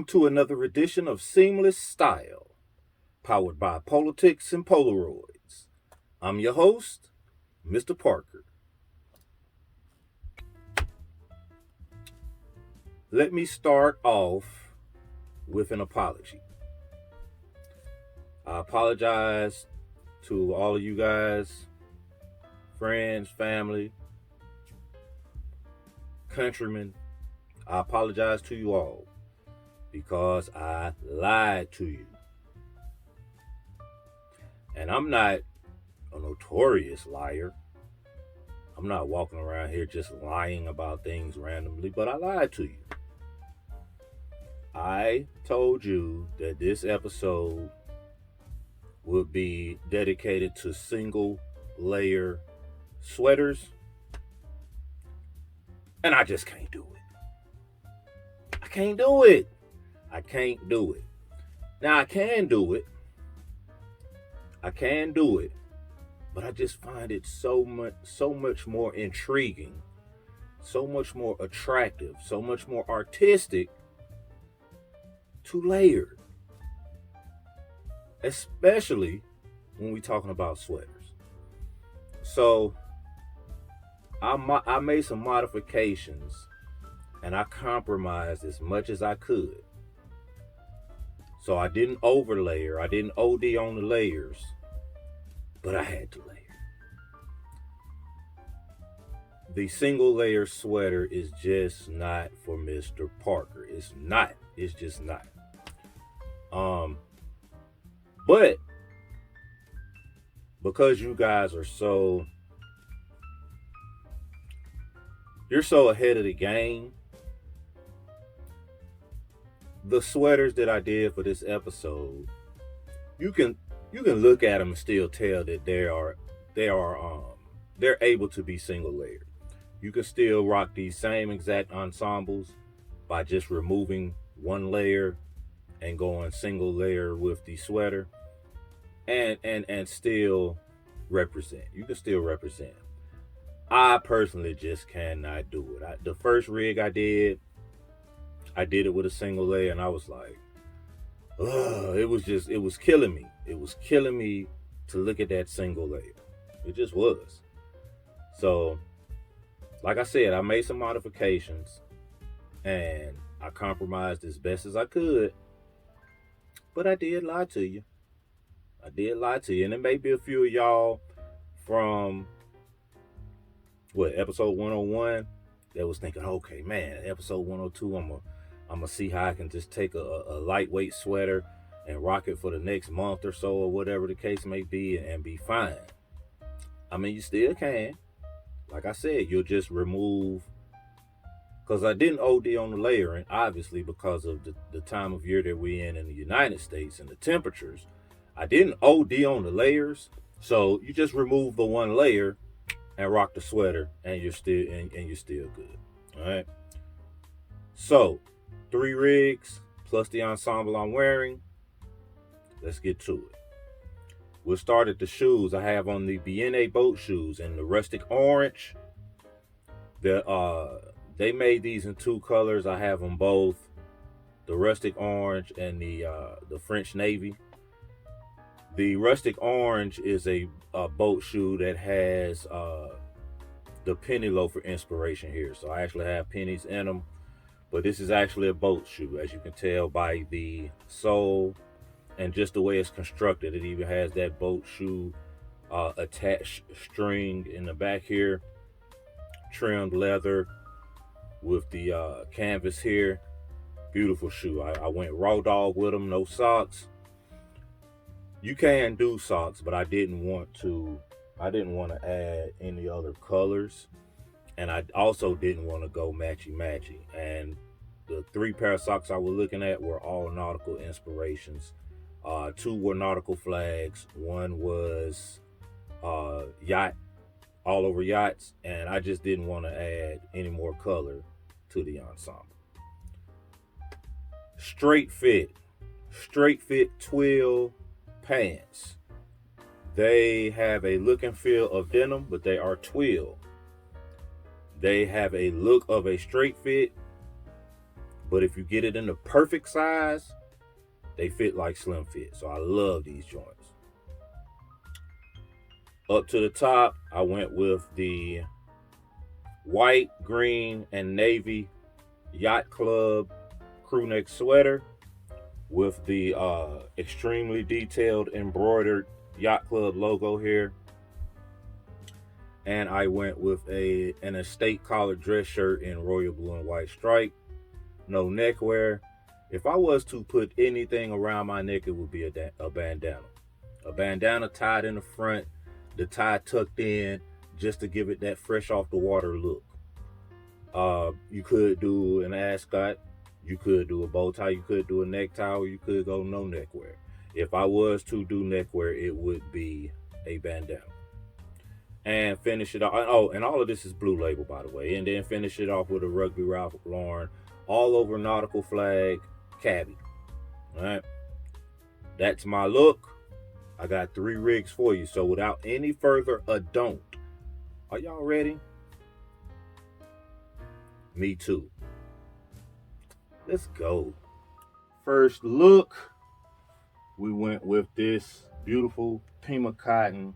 Welcome to another edition of Seamless Style, powered by Politics and Polaroids. I'm your host, Mr. Parker. Let me start off with an apology. I apologize to all of you guys, friends, family, countrymen. I apologize to you all because I lied to you. And I'm not a notorious liar. I'm not walking around here just lying about things randomly, but I lied to you. I told you that this episode would be dedicated to single layer sweaters, and I just can't do it. I can't do it. I can't do it. Now I can do it. But I just find it so much more intriguing, so much more attractive, so much more artistic to layer, especially when we're talking about sweaters. So I made some modifications and I compromised as much as I could. So I didn't overlayer, I didn't OD on the layers, but I had to layer. The single layer sweater is just not for Mr. Parker. It's not. It's just not. But because you guys are you're so ahead of the game, the sweaters that I did for this episode, you can look at them and still tell that they're able to be single layered. You can still rock these same exact ensembles by just removing one layer and going single layer with the sweater and still represent. You can still represent. I personally just cannot do it. The first rig I did it with a single layer, and I was like, it was killing me. It was killing me to look at that single layer. It just was. So, like I said, I made some modifications and I compromised as best as I could. But I did lie to you. And there may be a few of y'all from episode 101 that was thinking, okay, man, episode 102, I'm gonna see how I can just take a lightweight sweater and rock it for the next month or so, or whatever the case may be, and be fine. I mean, you still can. Like I said, you'll just remove, because I didn't OD on the layering, obviously, because of the time of year that we're in the United States and the temperatures. I didn't OD on the layers, so you just remove the one layer and rock the sweater, and you're still good. All right. So 3 rigs plus the ensemble I'm wearing. Let's get to it. We'll start at the shoes. I have on the BNA boat shoes in the rustic orange. They made these in 2 colors. I have them both, the rustic orange and the French navy. The rustic orange is a boat shoe that has the penny loafer inspiration here. So I actually have pennies in them, but this is actually a boat shoe, as you can tell by the sole and just the way it's constructed. It even has that boat shoe attached string in the back here, trimmed leather with the canvas here. Beautiful shoe. I went raw dog with them, no socks. You can do socks, but I didn't want to add any other colors, and I also didn't want to go matchy. And the 3 pair of socks I was looking at were all nautical inspirations. 2 were nautical flags. 1 was yacht, all over yachts, and I just didn't want to add any more color to the ensemble. Straight fit twill pants. They have a look and feel of denim, but they are twill. They have a look of a straight fit, But if you get it in the perfect size, they fit like slim fit. So I love these joints. Up to the top, I went with the white, green, and navy Yacht Club crew neck sweater with the extremely detailed embroidered Yacht Club logo here. And I went with an estate collared dress shirt in royal blue and white stripe. No neckwear. If I was to put anything around my neck, it would be a bandana. A bandana tied in the front, the tie tucked in, just to give it that fresh off the water look. You could do an ascot, you could do a bow tie, you could do a necktie, or you could go no neckwear. If I was to do neckwear, it would be a bandana. And finish it off. Oh, and all of this is Blue Label, by the way. And then finish it off with a Rugby Ralph Lauren all over nautical flag cabbie. All right, that's my look. I got 3 rigs for you. So without any further ado, are y'all ready? Me too. Let's go. First look, we went with this beautiful Pima cotton.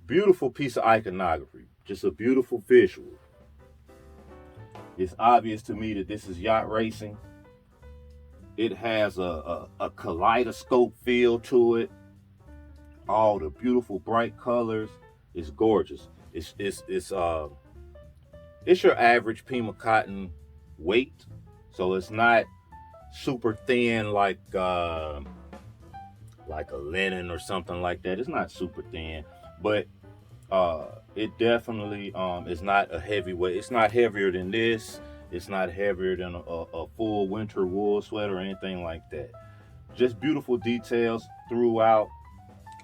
Beautiful piece of iconography. Just a beautiful visual. It's obvious to me that this is yacht racing. It has a kaleidoscope feel to it. All the beautiful bright colors. It's gorgeous. It's your average Pima cotton weight, so it's not super thin like a linen or something like that. It's not super thin, but it definitely is not a heavyweight. It's not heavier than this. It's not heavier than a full winter wool sweater or anything like that. Just beautiful details throughout.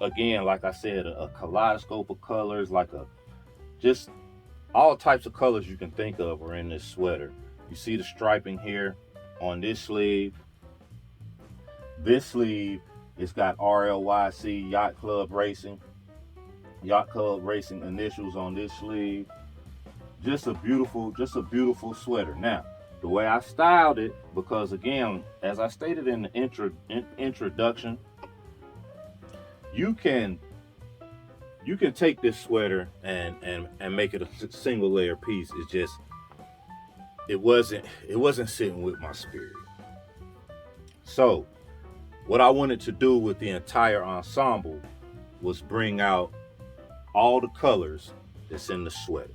Again, like I said, a kaleidoscope of colors, just all types of colors you can think of are in this sweater. You see the striping here on this sleeve. This sleeve, it's got RLYC Yacht Club Racing initials on this sleeve. Just a beautiful sweater. Now, the way I styled it, because again, as I stated in the introduction, you can take this sweater and make it a single layer piece. It's just it wasn't sitting with my spirit. So what I wanted to do with the entire ensemble was bring out all the colors that's in the sweater.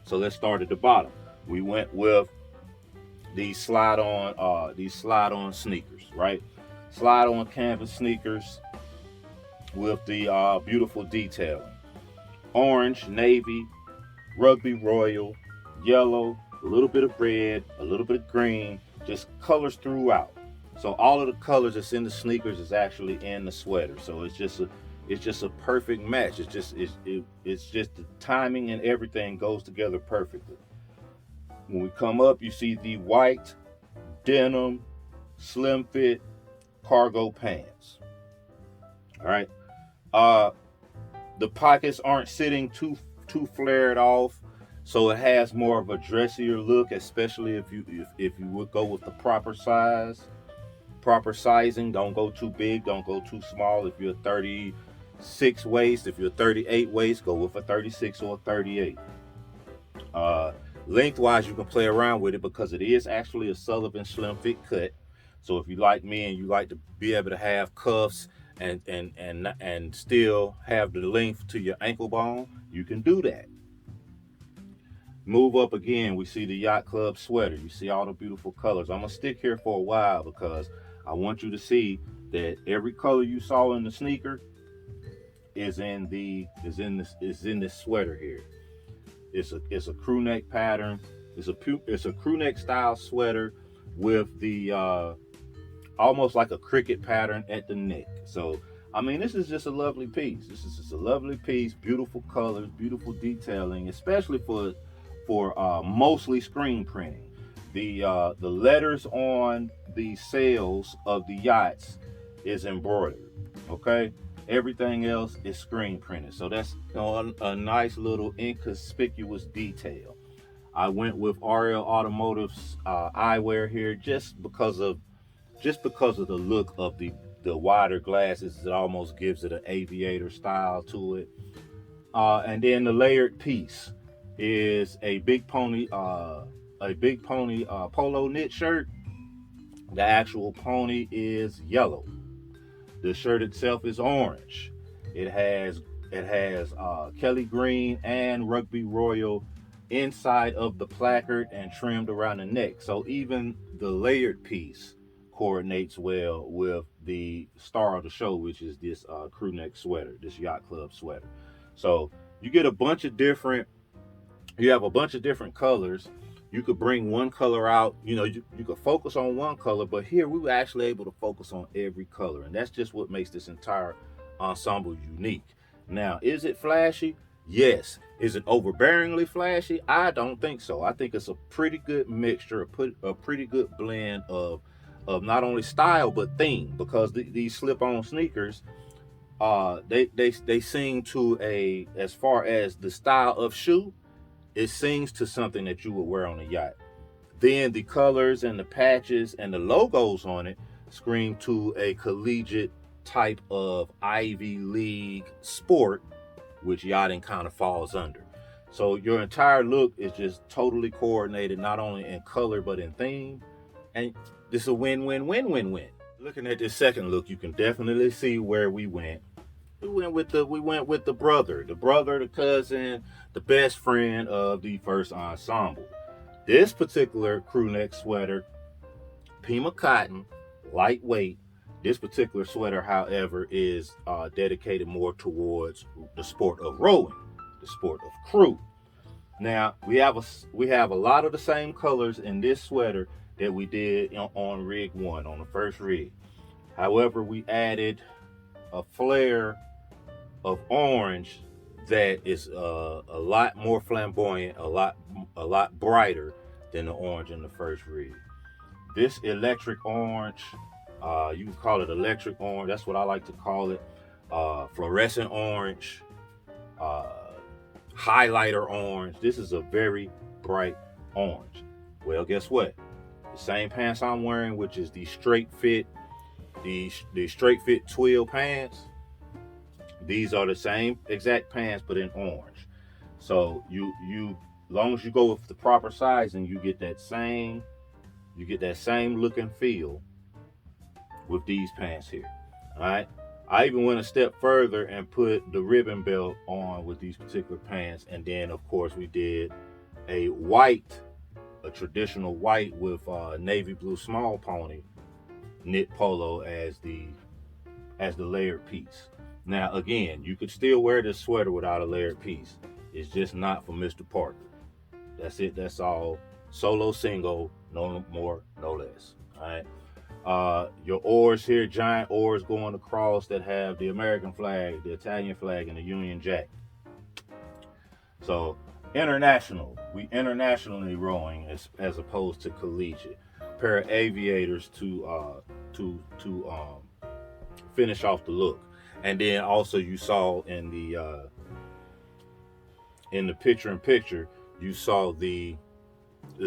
So let's start at the bottom. We went with these slide on sneakers, right? Slide on canvas sneakers with the beautiful detailing. Orange, navy, rugby royal, yellow, a little bit of red, a little bit of green, just colors throughout. So all of the colors that's in the sneakers is actually in the sweater. So it's just a perfect match. It's just the timing and everything goes together perfectly. When we come up, you see the white denim slim fit cargo pants. All right. The pockets aren't sitting too flared off, so it has more of a dressier look, especially if you would go with the proper sizing. Don't go too big, don't go too small. If you're a 36 waist, if you're a 38 waist, go with a 36 or a 38. Lengthwise, you can play around with it because it is actually a Sullivan slim fit cut. So if you like me and you like to be able to have cuffs and still have the length to your ankle bone, you can do that. Move up again, we see the Yacht Club sweater. You see all the beautiful colors. I'm gonna stick here for a while because I want you to see that every color you saw in the sneaker is in this sweater here. It's a crew neck pattern. It's a crew neck style sweater with the almost like a cricket pattern at the neck. So I mean, this is just a lovely piece. This is just a lovely piece. Beautiful colors, beautiful detailing, especially for mostly screen printing. The letters on the sails of the yachts is embroidered. Okay, everything else is screen printed. So that's a nice little inconspicuous detail. I went with RL Automotive's eyewear here just because of the look of the wider glasses. It almost gives it an aviator style to it. And then the layered piece is a big pony polo knit shirt. The actual pony is yellow. The shirt itself is orange. It has Kelly green and Rugby Royal inside of the placard and trimmed around the neck. So even the layered piece coordinates well with the star of the show, which is this crew neck sweater, this yacht club sweater. So you get you have a bunch of different colors. You could bring one color out, you could focus on one color, but here we were actually able to focus on every color. And that's just what makes this entire ensemble unique. Now, is it flashy? Yes. Is it overbearingly flashy? I don't think so. I think it's a pretty good mixture, a pretty good blend of not only style but theme, because these slip-on sneakers, they sing to as far as the style of shoe, it sings to something that you would wear on a yacht. Then the colors and the patches and the logos on it scream to a collegiate type of Ivy League sport, which yachting kind of falls under. So your entire look is just totally coordinated, not only in color but in theme. And this is a win-win-win-win-win. Looking at this second look, you can definitely see where we went. We went with the brother, the cousin, the best friend of the first ensemble. This particular crew neck sweater, Pima cotton, lightweight. This particular sweater, however, is dedicated more towards the sport of rowing, the sport of crew. Now we have a lot of the same colors in this sweater that we did on rig 1, on the first rig. However, we added a flare of orange that is a lot more flamboyant, a lot brighter than the orange in the first rig. This electric orange, you can call it electric orange. That's what I like to call it. Fluorescent orange, highlighter orange. This is a very bright orange. Well, guess what? The same pants I'm wearing, which is the straight fit twill pants. These are the same exact pants, but in orange. So you as long as you go with the proper sizing, you get that same look and feel with these pants here. All right. I even went a step further and put the ribbon belt on with these particular pants, and then of course we did a traditional white with navy blue small pony knit polo as the layered piece. Now, again, you could still wear this sweater without a layered piece. It's just not for Mr. Parker. That's it. That's all. Solo, single, no more, no less. All right. Your oars here, giant oars going across that have the American flag, the Italian flag, and the Union Jack. So, international. We internationally rowing as opposed to collegiate. Pair of aviators to finish off the look. And then also you saw in the picture-in-picture, you saw the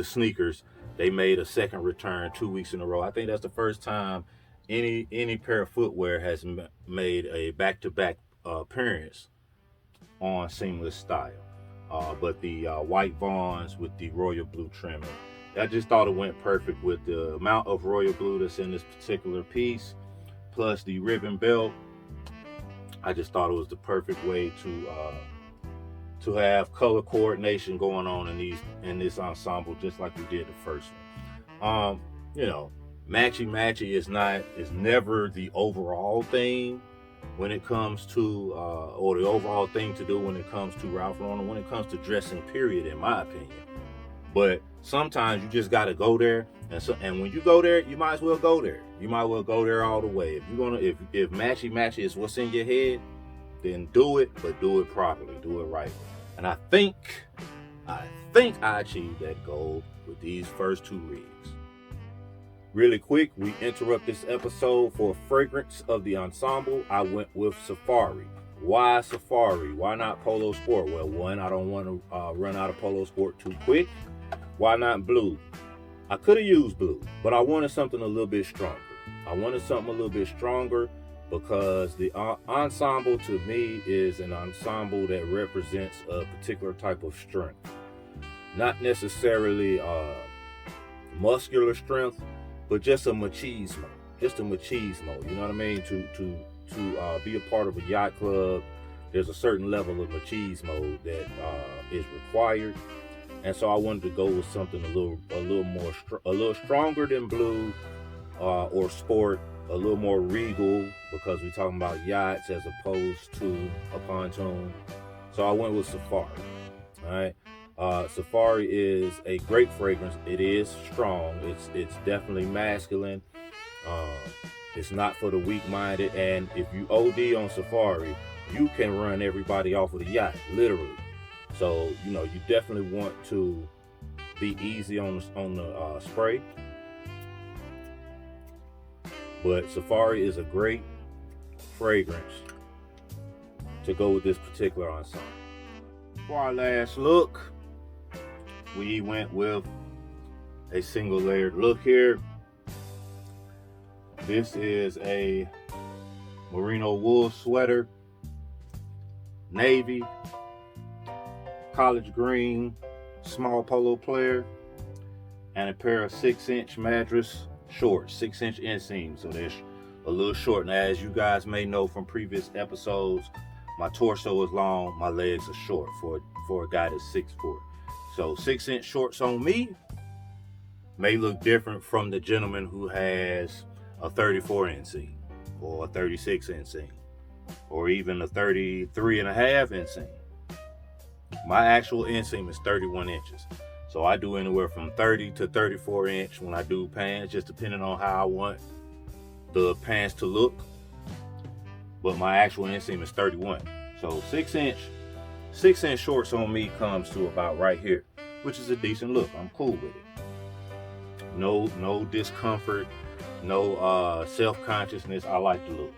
sneakers. They made a second return 2 weeks in a row. I think that's the first time any pair of footwear has made a back-to-back appearance on Seamless Style. But the white Vaughns with the royal blue trimming, I just thought it went perfect with the amount of royal blue that's in this particular piece, plus the ribbon belt. I just thought it was the perfect way to have color coordination going on in this ensemble, just like we did the first one. Matchy is never the overall thing when it comes to or the overall thing to do when it comes to Ralph Lauren, when it comes to dressing, period, in my opinion. But sometimes you just got to go there, and when you go there, you might as well go there. You might well go there all the way. If matchy is what's in your head, then do it, but do it properly, do it right. And I think I achieved that goal with these first 2 rigs. Really quick, we interrupt this episode for fragrance of the ensemble. I went with Safari. Why Safari? Why not Polo Sport? Well, one, I don't want to run out of Polo Sport too quick. Why not blue? I could have used blue, but I wanted something a little bit stronger. I wanted something a little bit stronger because the ensemble to me is an ensemble that represents a particular type of strength. Not necessarily muscular strength, but just a machismo. Just a machismo. You know what I mean? To be a part of a yacht club, there's a certain level of machismo that is required. And so I wanted to go with something a little stronger than blue or sport, a little more regal because we're talking about yachts as opposed to a pontoon. So I went with Safari. All right. Safari is a great fragrance. It is strong. It's definitely masculine. It's not for the weak-minded. And if you OD on Safari, you can run everybody off of the yacht, literally. So you definitely want to be easy on the spray. But Safari is a great fragrance to go with this particular ensemble. For our last look, we went with a single layered look here. This is a merino wool sweater, navy, college green, small polo player, and a pair of 6-inch Madras shorts, 6-inch inseam. So they're a little short. Now, as you guys may know from previous episodes, my torso is long, my legs are short for a guy that's 6'4". So 6-inch shorts on me may look different from the gentleman who has a 34 inseam or a 36 inseam or even a 33 and a half inseam. My actual inseam is 31 inches. So I do anywhere from 30 to 34 inch when I do pants, just depending on how I want the pants to look. But my actual inseam is 31. So 6-inch shorts on me comes to about right here, which is a decent look. I'm cool with it. No discomfort, no self-consciousness. I like the look.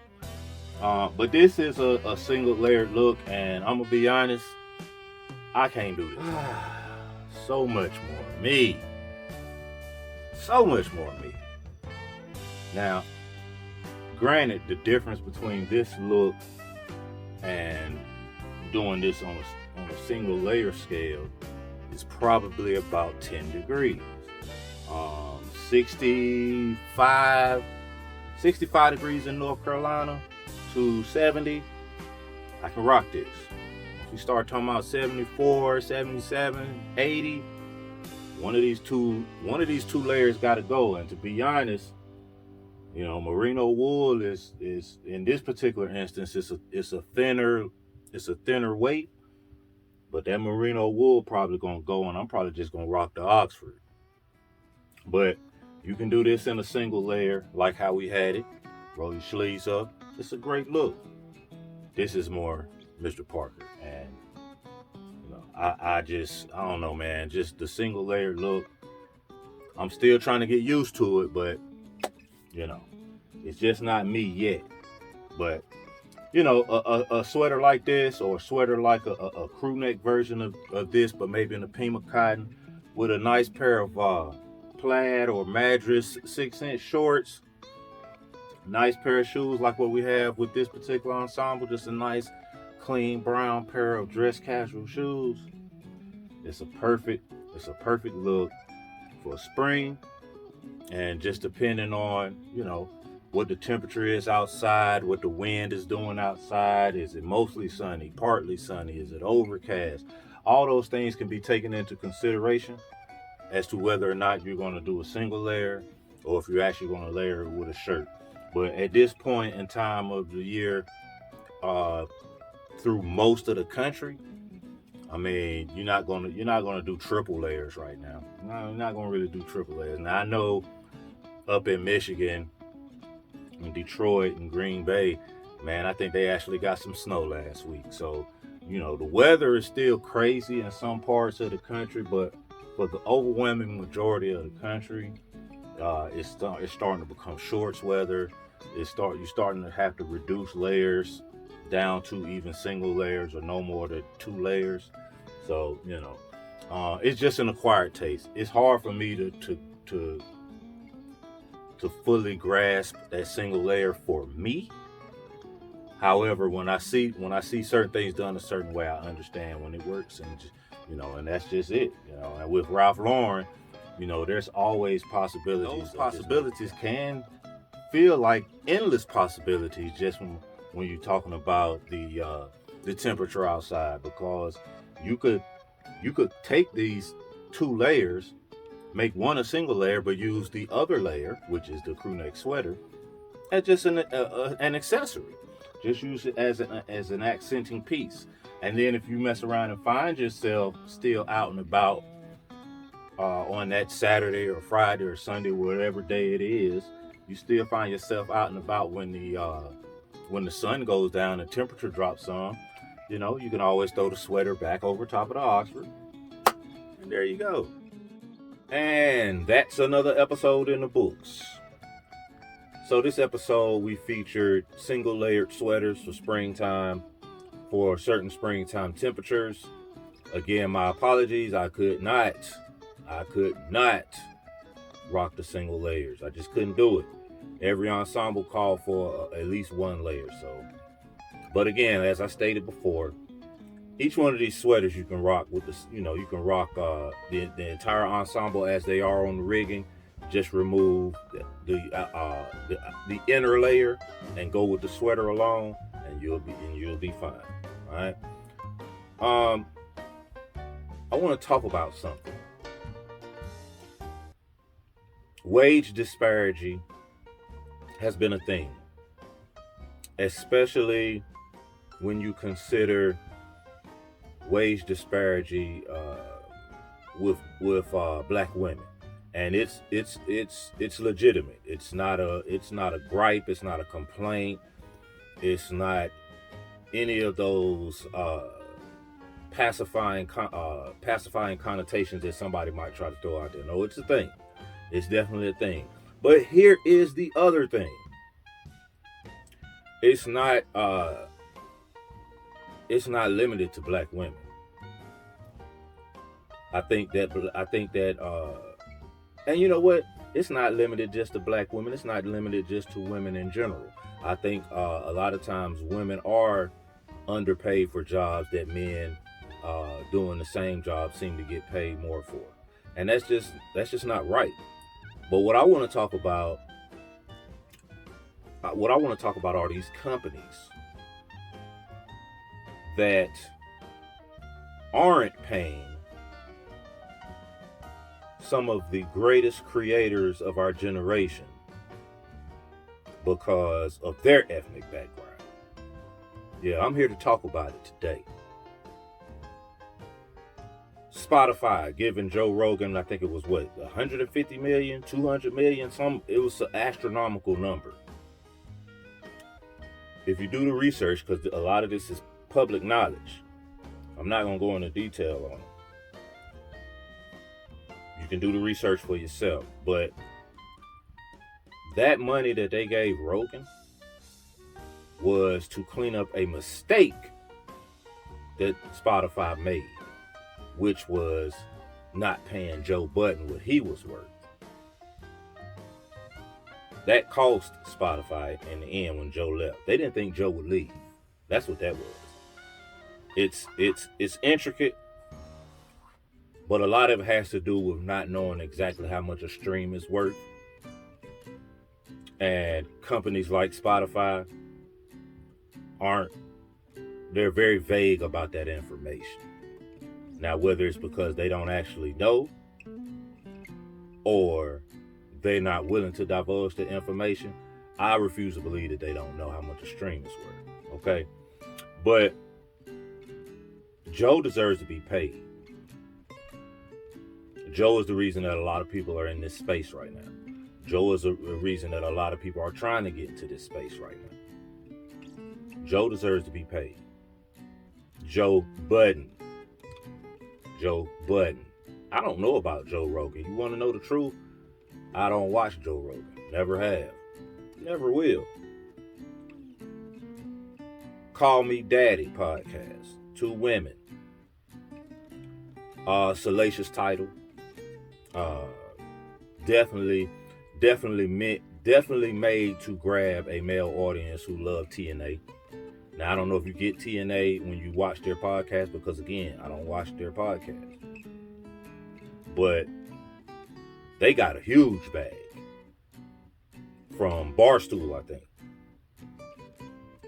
But this is a single layered look, and I'm gonna be honest, I can't do this. So much more me. So much more me. Now, granted, the difference between this look and doing this on a single layer scale is probably about 10 degrees. 65 degrees in North Carolina to 70, I can rock this. If we start talking about 74, 77, 80, one of these two layers got to go. And to be honest, merino wool is in this particular instance, it's a thinner weight, but that merino wool probably gonna go, and I'm probably just gonna rock the Oxford. But you can do this in a single layer, like how we had it. Roll your sleeves up. It's a great look. This is more Mr. Parker, and I don't know, man. Just the single layer look. I'm still trying to get used to it, but it's just not me yet. But a sweater like this, or a sweater like a crew neck version of this, but maybe in a Pima cotton, with a nice pair of plaid or Madras 6-inch shorts, nice pair of shoes like what we have with this particular ensemble, just a nice clean brown pair of dress casual shoes. It's a perfect look for spring. And just depending on what the temperature is outside, what the wind is doing outside, is it mostly sunny, partly sunny, is it overcast, all those things can be taken into consideration as to whether or not you're going to do a single layer or if you're actually going to layer it with a shirt. But at this point in time of the year, through most of the country, I mean, you're not gonna do triple layers right now. No, you're not gonna really do triple layers. Now I know up in Michigan, in Detroit and Green Bay, man, I think they actually got some snow last week. So, the weather is still crazy in some parts of the country, but for the overwhelming majority of the country, it's starting to become shorts weather. You're starting to have to reduce layers down to even single layers or no more than 2 layers. So, It's just an acquired taste. It's hard for me to fully grasp that single layer for me. However, when I see certain things done a certain way, I understand when it works, and and that's just it. And with Ralph Lauren, there's always possibilities. Those possibilities can feel like endless possibilities just when you're talking about the temperature outside, because you could take these two layers, make one a single layer, but use the other layer, which is the crew neck sweater, as just an accessory. Just use it as an accenting piece. And then if you mess around and find yourself still out and about on that Saturday or Friday or Sunday, whatever day it is, you still find yourself out and about when the sun goes down, the temperature drops some. You can always throw the sweater back over top of the Oxford, and there you go. And that's another episode in the books. So this episode, we featured single layered sweaters for springtime, for certain springtime temperatures. Again, my apologies. I could not rock the single layers. I just couldn't do it. Every ensemble called for at least one layer. But again, as I stated before, each one of these sweaters you can rock with you can rock the entire ensemble as they are on the rigging. Just remove the inner layer and go with the sweater alone, and you'll be fine. All right. I want to talk about something. Wage disparity has been a thing, especially when you consider wage disparity with black women. And it's legitimate. It's not a gripe. It's not a complaint. It's not any of those pacifying connotations that somebody might try to throw out there. No, it's a thing. It's definitely a thing. But here is the other thing. It's not limited to black women. I think that and you know what? It's not limited just to black women. It's not limited just to women in general. I think a lot of times women are underpaid for jobs that men doing the same job seem to get paid more for. And that's just not right. But what I want to talk about are these companies that aren't paying some of the greatest creators of our generation because of their ethnic background. Yeah, I'm here to talk about it today. Spotify giving Joe Rogan, I think it was 150 million, 200 million, it was an astronomical number. If you do the research, because a lot of this is public knowledge, I'm not going to go into detail on it. You can do the research for yourself, but that money that they gave Rogan was to clean up a mistake that Spotify made, which was not paying Joe Budden what he was worth. That cost Spotify in the end when Joe left. They didn't think Joe would leave. That's what that was. It's intricate, but a lot of it has to do with not knowing exactly how much a stream is worth. And companies like Spotify they're very vague about that information. Now, whether it's because they don't actually know or they're not willing to divulge the information, I refuse to believe that they don't know how much a stream is worth. Okay? But Joe deserves to be paid. Joe is the reason that a lot of people are in this space right now. Joe is a reason that a lot of people are trying to get into this space right now. Joe deserves to be paid. Joe Budden. I don't know about Joe Rogan. You want to know the truth? I don't watch Joe Rogan. Never have. Never will. Call Me Daddy podcast. 2 women. Salacious title. Uh, definitely, definitely made to grab a male audience who love TNA. Now I don't know if you get TNA when you watch their podcast, because again, I don't watch their podcast, but they got a huge bag from Barstool, I think.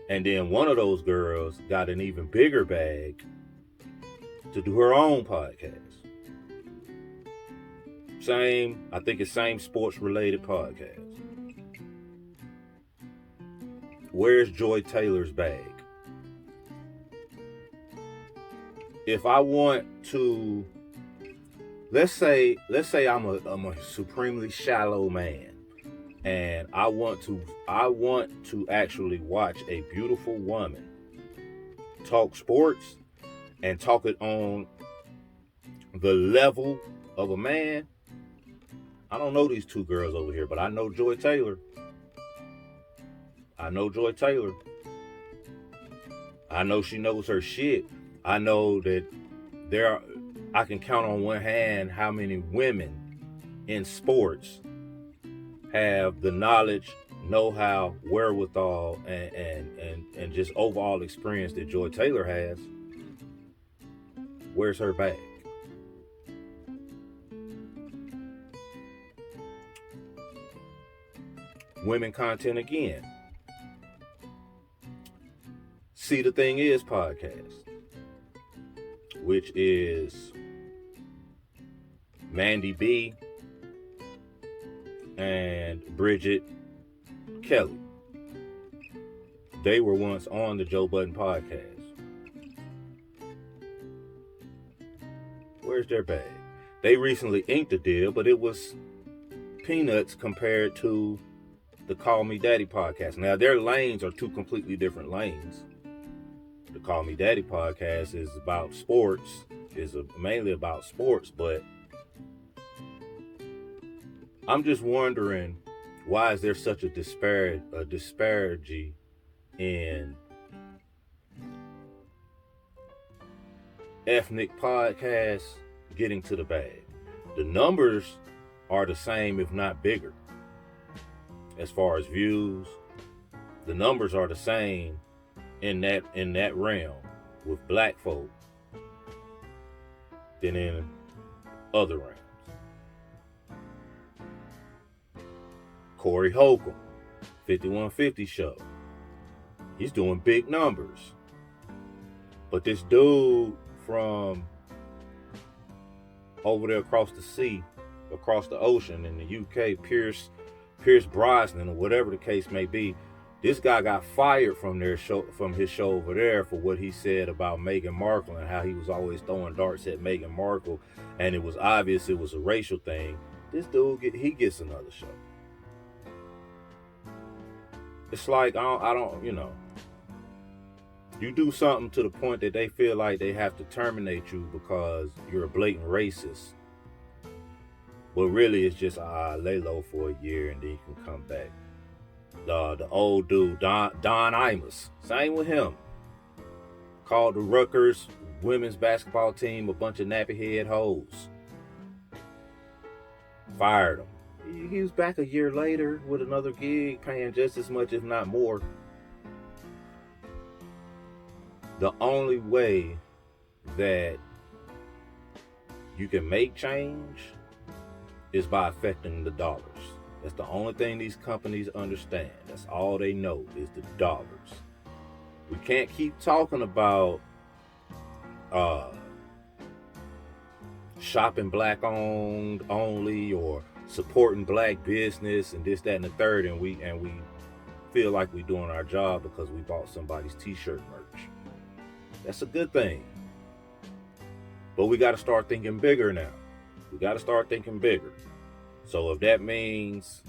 And then one of those girls got an even bigger bag to do her own podcast. I think it's same sports related podcast. Where's Joy Taylor's bag? If I want to, let's say I'm a supremely shallow man, and I want to actually watch a beautiful woman talk sports and talk it on the level of a man. I don't know these two girls over here, but I know Joy Taylor. I know she knows her shit. I know that I can count on one hand how many women in sports have the knowledge, know-how, wherewithal, and just overall experience that Joy Taylor has. Where's her bag? Women content again. See the Thing Is podcast, which is Mandy B and Bridget Kelly. They were once on the Joe Budden podcast. Where's their bag? They recently inked a deal, but it was peanuts compared to the Call Me Daddy podcast. Now, their lanes are two completely different lanes. The Call Me Daddy podcast is about sports, mainly about sports, but I'm just wondering, why is there such a disparity in ethnic podcasts getting to the bag? The numbers are the same, if not bigger. As far as views, the numbers are the same in that realm with black folk than in other realms. Corey Holcomb, 5150 show. He's doing big numbers. But this dude from over there across the sea, across the ocean in the UK, Pierce Brosnan, or whatever the case may be, this guy got fired from his show over there for what he said about Meghan Markle and how he was always throwing darts at Meghan Markle, and it was obvious it was a racial thing. This dude he gets another show. It's like I don't you do something to the point that they feel like they have to terminate you because you're a blatant racist. But really, it's just lay low for a year and then you can come back. The old dude, Don Imus, same with him. Called the Rutgers women's basketball team a bunch of nappy head hoes. Fired him. He was back a year later with another gig, paying just as much, if not more. The only way that you can make change is by affecting the dollars. That's the only thing these companies understand. That's all they know is the dollars. We can't keep talking about shopping black owned only, or supporting black business and this, that, and the third, and we feel like we're doing our job because we bought somebody's t-shirt merch. That's a good thing. But we got to start thinking bigger now. We got to start thinking bigger. So if that means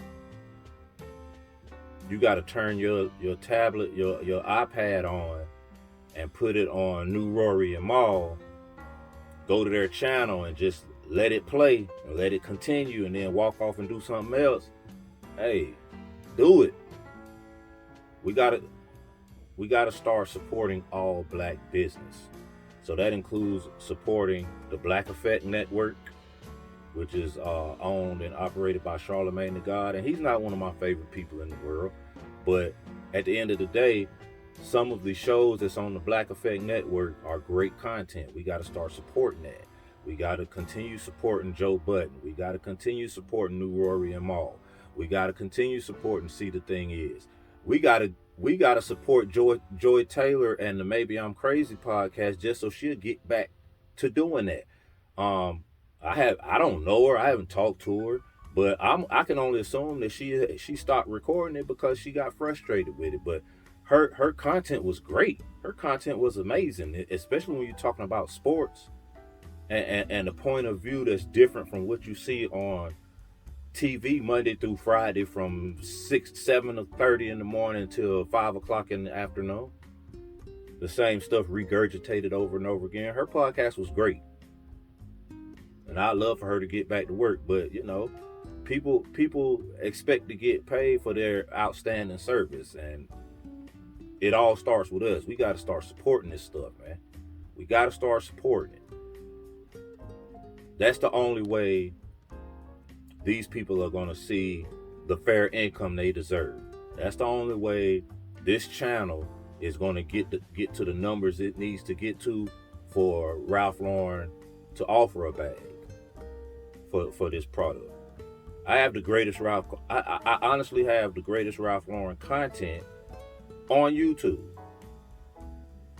you got to turn your tablet, your iPad on and put it on New Rory and Maul, go to their channel and just let it play and let it continue and then walk off and do something else, hey, do it. We got to start supporting all black business. So that includes supporting the Black Effect Network, which is owned and operated by Charlemagne the God. And he's not one of my favorite people in the world. But at the end of the day, some of the shows that's on the Black Effect Network are great content. We got to start supporting that. We got to continue supporting Joe Budden. We got to continue supporting New Rory and Maul. We got to continue supporting See the Thing Is. We gotta support Joy Taylor and the Maybe I'm Crazy podcast just so she'll get back to doing that. Um, I don't know her. I haven't talked to her, but I can only assume that she stopped recording it because she got frustrated with it. But her content was great. Her content was amazing, especially when you're talking about sports and the point of view that's different from what you see on TV Monday through Friday from 7:30 in the morning till 5 o'clock in the afternoon. The same stuff regurgitated over and over again. Her podcast was great, and I'd love for her to get back to work. But people expect to get paid for their outstanding service, and it all starts with us. We got to start supporting this stuff, man. We got to start supporting it. That's the only way these people are going to see the fair income they deserve. That's the only way this channel is going to get to the numbers it needs to get to for Ralph Lauren to offer a bag for this product. I honestly have the greatest Ralph Lauren content on YouTube.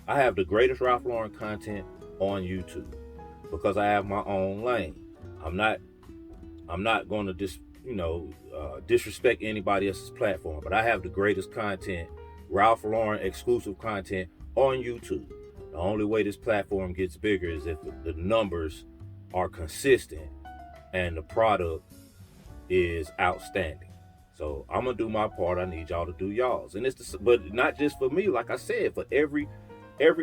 I have the greatest Ralph Lauren content on YouTube because I have my own lane. I'm not going to disrespect anybody else's platform, but I have the greatest content, Ralph Lauren exclusive content on YouTube. The only way this platform gets bigger is if the numbers are consistent and the product is outstanding. So I'm gonna do my part. I need y'all to do y'all's, and but not just for me. Like I said, for every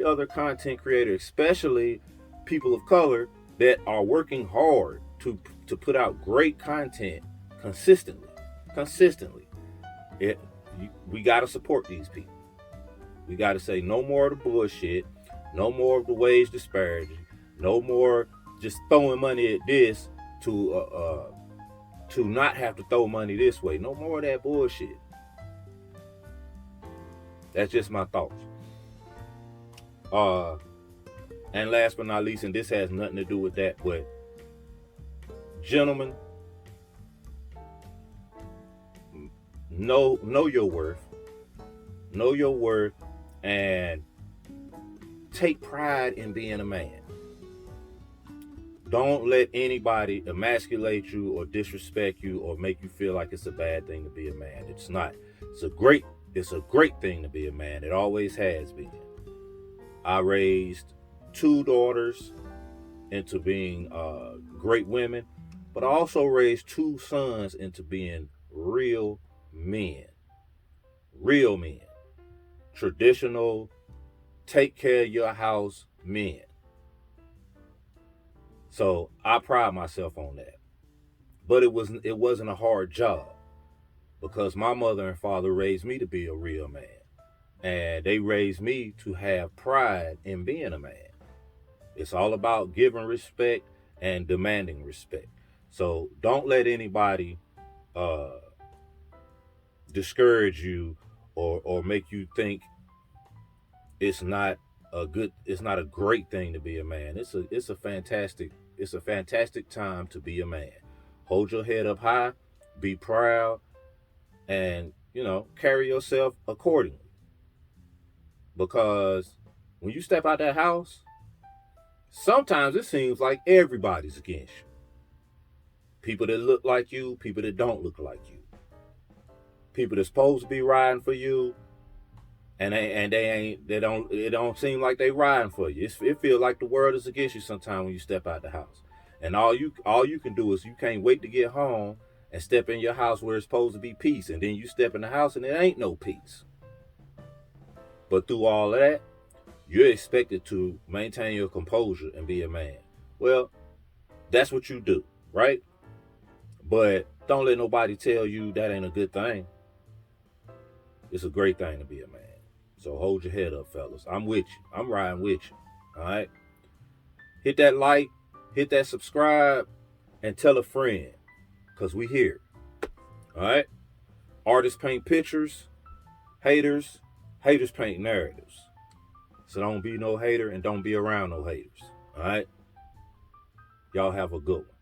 other content creator, especially people of color that are working hard to put out great content consistently. We got to support these people. We got to say no more of the bullshit, no more of the wage disparity, no more just throwing money at this to not have to throw money this way. No more of that bullshit. That's just my thoughts. And last but not least, and this has nothing to do with that, but gentlemen, know your worth. Know your worth and take pride in being a man. Don't let anybody emasculate you or disrespect you or make you feel like it's a bad thing to be a man. It's not. It's a great thing to be a man. It always has been. I raised 2 daughters into being great women, but I also raised 2 sons into being real men. Real men. Traditional, take care of your house men. So I pride myself on that. But it wasn't a hard job because my mother and father raised me to be a real man. And they raised me to have pride in being a man. It's all about giving respect and demanding respect. So don't let anybody discourage you or make you think it's not a great thing to be a man. It's a fantastic time to be a man. Hold your head up high, be proud, and carry yourself accordingly. Because when you step out that house, sometimes it seems like everybody's against you. People that look like you, people that don't look like you. People that's supposed to be riding for you, and it don't seem like they riding for you. It feels like the world is against you sometimes when you step out the house. And all you can do is you can't wait to get home and step in your house where it's supposed to be peace. And then you step in the house and it ain't no peace. But through all of that, you're expected to maintain your composure and be a man. Well, that's what you do, right? But don't let nobody tell you that ain't a good thing. It's a great thing to be a man. So hold your head up, fellas. I'm with you. I'm riding with you. All right? Hit that like, hit that subscribe, and tell a friend, because we here. All right? Artists paint pictures, haters paint narratives. So don't be no hater and don't be around no haters. All right? Y'all have a good one.